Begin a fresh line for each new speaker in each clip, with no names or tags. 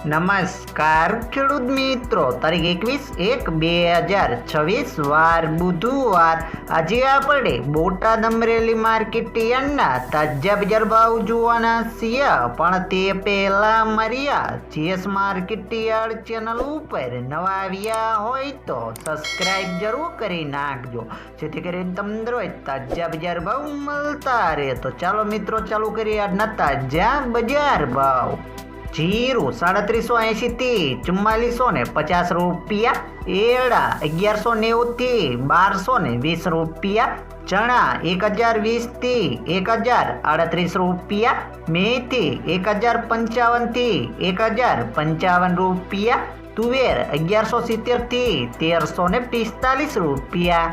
નમસ્કાર ખેડૂત મિત્રો, તારીખ 21/1/2026 વાર બુધવાર. આજે આપણે બોટાદ અમરેલી માર્કેટ યાર્ડના તાજા બજાર ભાવ જોવાના છીએ. પણ તે પહેલા મારી આ જીએસ માર્કેટ યાર્ડ ચેનલ ઉપર નવા આવ્યા હોય તો સબસ્ક્રાઇબ જરૂર કરી નાખજો, જેથી કરીને તમને રોજ તાજા બજાર ભાવ મળતા રહે. તો ચાલો મિત્રો, ચાલુ કરીએ આજના તાજા બજાર ભાવ. જીરું 3780 થી 4450 રૂપિયા, એરડા 1190 થી 1220 રૂપિયા, ચણા 1020 થી 1038 રૂપિયા, મેથી 1055 થી 1055 રૂપિયા, તુવેર 1170 થી 1345 રૂપિયા,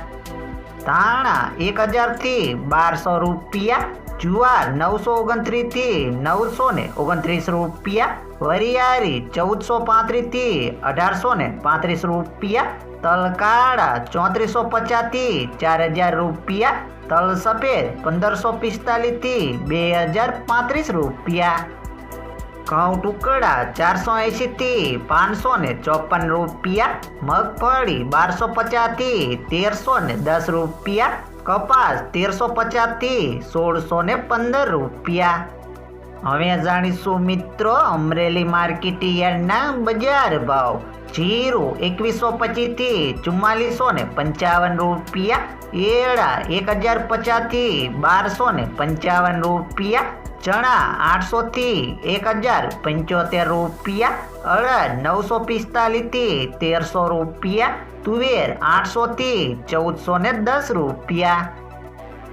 ધાણા 1000 થી 1200 રૂપિયા, જુવાર 929 થી 929 રૂપિયા, વરિયાળી 1435 થી 1835 રૂપિયા, તલ કાળા 3450 થી 4000 રૂપિયા, તલ સફેદ 1545 થી 2035 રૂપિયા, ઘઉં ટુકડા 480 થી 554 રૂપિયા, મગફળી 1250 થી 1310 રૂપિયા, કપાસ 1350 થી 1615 રૂપિયા. હવે જાણીશું મિત્રો અમરેલી માર્કેટ યાર્ડના બજાર ભાવ. જીરું 2125 થી 4455 રૂપિયા, એરડા 1050 થી 1255 રૂપિયા, ચણા 800 થી 1075 રૂપિયા, અડદ 945 થી 1300 રૂપિયા, તુવેર 800 થી 1410 રૂપિયા,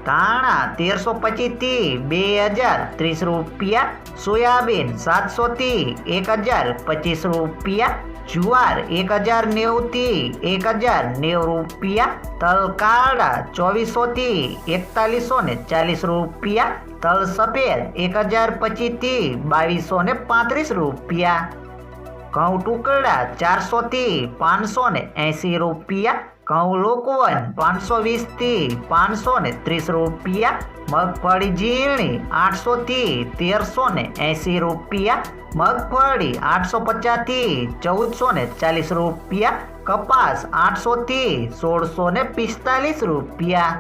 ધાણા 1325 થી 2030 રૂપિયા, સોયાબીન 700 થી 1025 રૂપિયા, જુવાર 1090 થી 1090 રૂપિયા, તલ કાળા 2400 થી 4140 રૂપિયા, તલ સફેદ 1025 થી 2235 રૂપિયા, ઘઉં ટુકડા 400 થી 580 રૂપિયા, ઘઉં લોકવન 520 થી 530 રૂપિયા, મગફળી ઝીણી 800 થી 1380 રૂપિયા, મગફળી 850 થી 1440 રૂપિયા, કપાસ 800 થી 1645 રૂપિયા.